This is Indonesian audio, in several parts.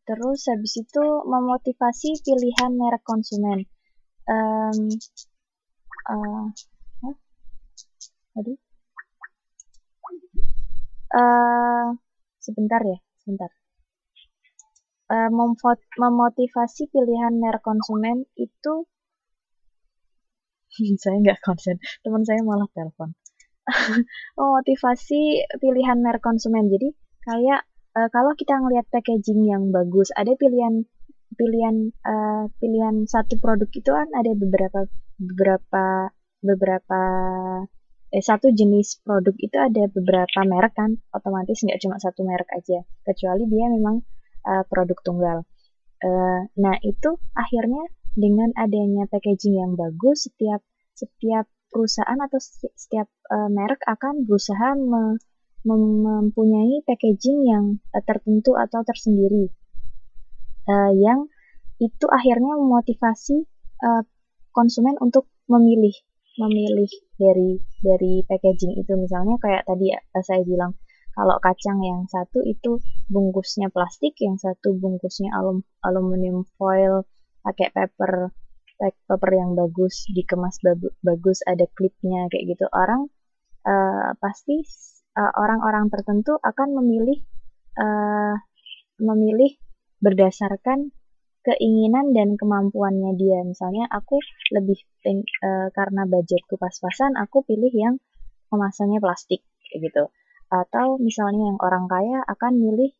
Terus habis itu memotivasi pilihan merek konsumen. Um, Aduh. Sebentar ya, sebentar. Memotivasi pilihan merek konsumen itu saya nggak konsen, teman saya malah telepon. Memotivasi pilihan merek konsumen. Jadi kayak kalau kita ngelihat packaging yang bagus, ada pilihan satu produk itu kan ada beberapa satu jenis produk itu ada beberapa merek kan, otomatis nggak cuma satu merek aja, kecuali dia memang produk tunggal. Nah itu akhirnya dengan adanya packaging yang bagus, setiap perusahaan atau setiap merek akan berusaha mempunyai packaging yang tertentu atau tersendiri, yang itu akhirnya memotivasi konsumen untuk memilih dari packaging itu. Misalnya kayak tadi saya bilang, kalau kacang yang satu itu bungkusnya plastik, yang satu bungkusnya aluminium foil pakai paper yang bagus, dikemas bagus, ada klipnya kayak gitu. Pasti orang-orang tertentu akan memilih berdasarkan keinginan dan kemampuannya dia. Misalnya aku lebih karena budgetku pas-pasan, aku pilih yang kemasannya plastik kayak gitu. Atau misalnya yang orang kaya akan milih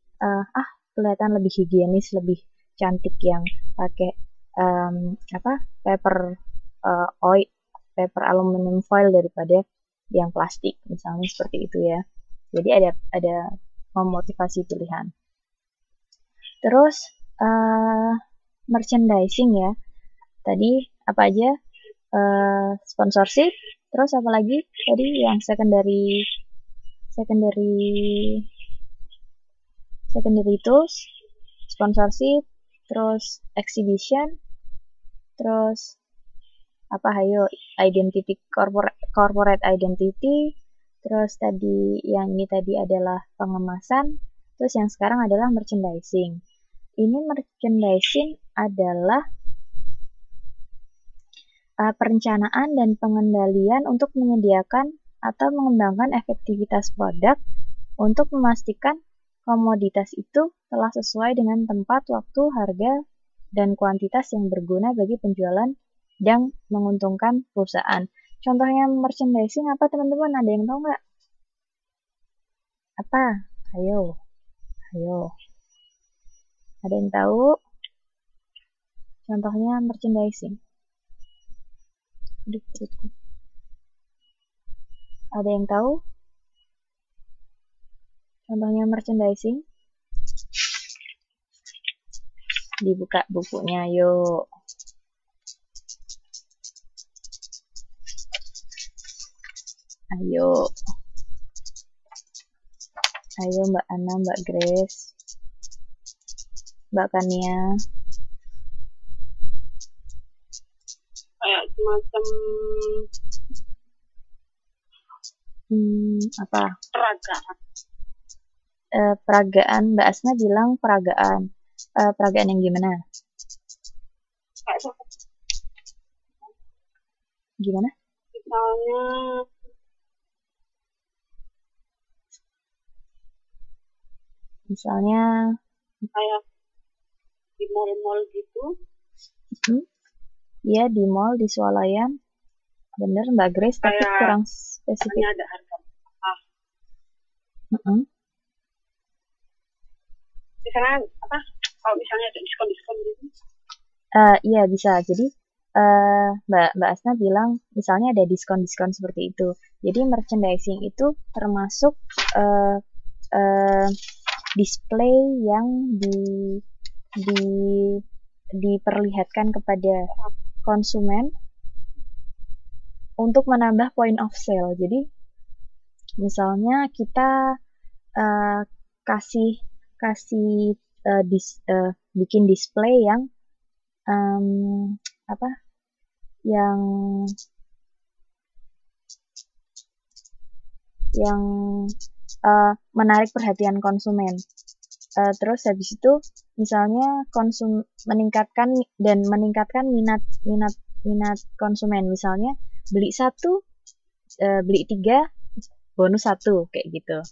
kelihatan lebih higienis, lebih cantik yang pakai paper oil, paper aluminium foil daripada yang plastik, misalnya seperti itu ya. Jadi ada memotivasi pilihan. Terus merchandising ya. Tadi apa aja? Sponsorship. Terus apa lagi? Tadi yang secondary tools, sponsorship, terus exhibition, terus apa? Hayo, identity, corporate identity. Terus yang ini tadi adalah pengemasan. Terus yang sekarang adalah merchandising. Ini merchandising adalah perencanaan dan pengendalian untuk menyediakan atau mengembangkan efektivitas produk untuk memastikan komoditas itu telah sesuai dengan tempat, waktu, harga, dan kuantitas yang berguna bagi penjualan dan menguntungkan perusahaan. Contohnya merchandising apa teman-teman? Ada yang tahu nggak? Apa? Ayo. Ada yang tahu? Contohnya merchandising. Ada yang tahu? Contohnya merchandising? Dibuka bukunya, yuk. Ayo Mbak Ana, Mbak Grace, Mbak Kania. Kayak semacam apa? Peragaan. Peragaan, Mbak Asna bilang peragaan. Peragaan yang gimana? Gimana? Misalnya kayak di mall-mall gitu. Iya, di mall, di swalayan. Bener Mbak Grace, tapi kurang spesifik. Ada harga mahal. Misalnya apa? Kalau misalnya ada diskon gitu? Iya bisa. Jadi Mbak Asna bilang misalnya ada diskon seperti itu. Jadi merchandising itu termasuk display yang diperlihatkan kepada konsumen untuk menambah point of sale. Jadi misalnya kita bikin display yang yang menarik perhatian konsumen. Terus habis itu misalnya meningkatkan minat konsumen, misalnya beli satu, beli 3, bonus 1, kayak gitu.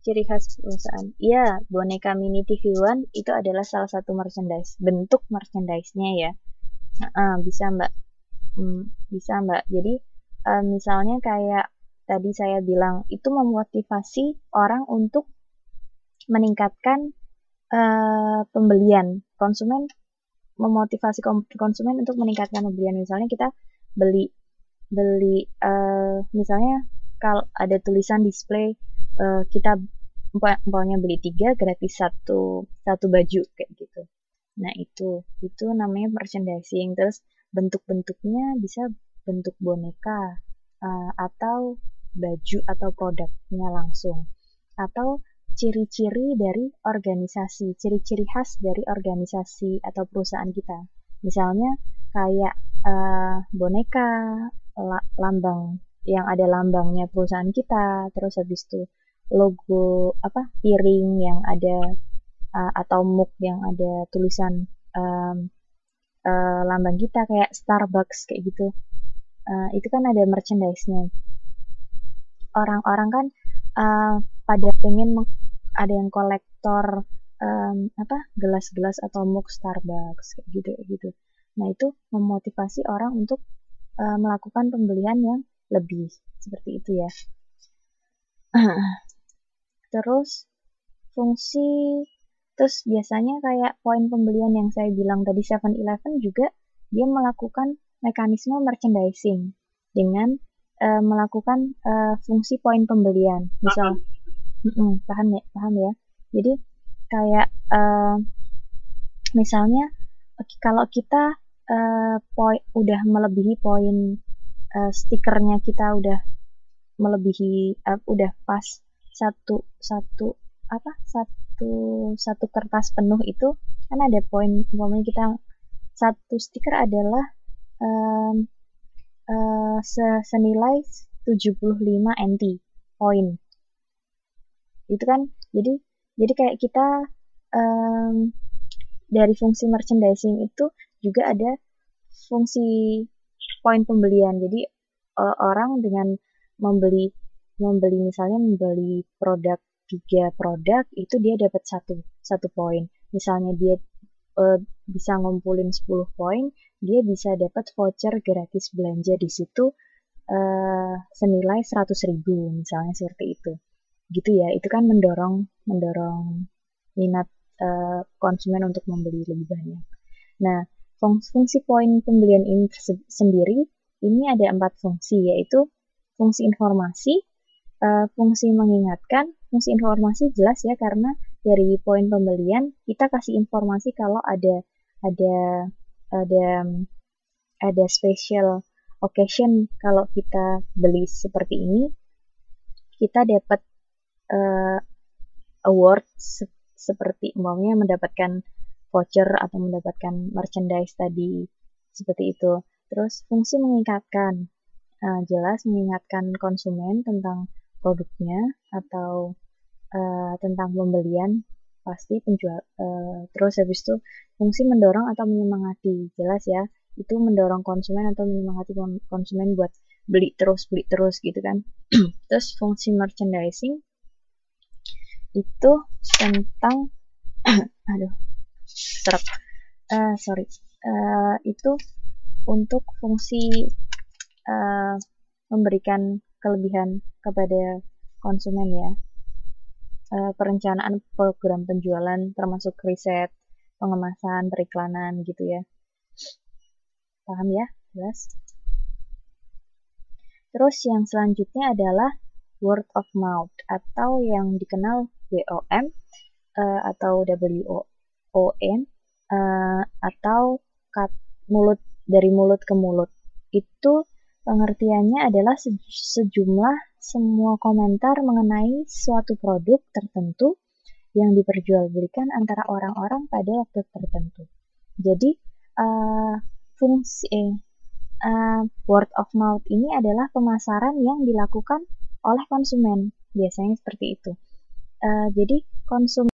Ciri khas perusahaan. Iya, boneka mini TV One itu adalah salah satu merchandise, bentuk merchandise-nya ya. Bisa Mbak. Bisa Mbak. Jadi misalnya kayak tadi saya bilang, itu memotivasi orang untuk meningkatkan pembelian. Memotivasi konsumen untuk meningkatkan pembelian. Misalnya kita beli misalnya kalau ada tulisan display, kita umpamanya beli 3 gratis satu baju kayak gitu. Nah, itu namanya merchandising. Terus bentuk-bentuknya bisa bentuk boneka, atau baju atau produknya langsung, atau ciri-ciri dari organisasi, ciri-ciri khas dari organisasi atau perusahaan kita. Misalnya kayak boneka, lambang yang ada lambangnya perusahaan kita, terus habis itu logo piring yang ada atau mug yang ada tulisan lambang kita kayak Starbucks kayak gitu. Itu kan ada merchandise-nya. Orang-orang kan pada pengen ada yang kolektor gelas-gelas atau mug Starbucks kayak gitu. Nah, itu memotivasi orang untuk melakukan pembelian yang lebih, seperti itu ya. Terus biasanya kayak poin pembelian yang saya bilang tadi 7-Eleven juga dia melakukan mekanisme merchandising dengan melakukan fungsi poin pembelian. Misal paham ya. Jadi kayak misalnya kalau kita udah melebihi poin, stikernya kita udah melebihi, udah pas satu kertas penuh itu kan ada poin, umpamanya kita satu stiker adalah senilai 75 NT poin. Itu kan jadi kayak kita dari fungsi merchandising itu juga ada fungsi poin pembelian. Jadi orang dengan membeli misalnya produk 3 produk itu dia dapat satu poin. Misalnya dia bisa ngumpulin 10 poin, dia bisa dapat voucher gratis belanja di situ senilai 100.000 misalnya, seperti itu. Gitu ya. Itu kan mendorong minat konsumen untuk membeli lebih banyak. Nah, fungsi poin pembelian ini sendiri ini ada 4 fungsi, yaitu fungsi informasi, fungsi mengingatkan. Fungsi informasi jelas ya, karena dari poin pembelian kita kasih informasi kalau ada special occasion. Kalau kita beli seperti ini, kita dapat award seperti umpamanya mendapatkan voucher atau mendapatkan merchandise tadi, seperti itu. Terus fungsi mengingatkan, jelas mengingatkan konsumen tentang produknya atau tentang pembelian pasti penjual. Terus habis itu fungsi mendorong atau menyemangati, jelas ya, itu mendorong konsumen atau menyemangati konsumen buat beli terus gitu kan. Terus fungsi merchandising itu tentang itu untuk fungsi memberikan kelebihan kepada konsumen ya. Perencanaan program penjualan termasuk riset, pengemasan, periklanan gitu ya. Paham ya? Jelas? Terus yang selanjutnya adalah word of mouth atau yang dikenal WOM atau WON atau dari mulut ke mulut. Itu pengertiannya adalah sejumlah semua komentar mengenai suatu produk tertentu yang diperjualbelikan antara orang-orang pada waktu tertentu. Jadi fungsi word of mouth ini adalah pemasaran yang dilakukan oleh konsumen, biasanya seperti itu. Jadi konsumen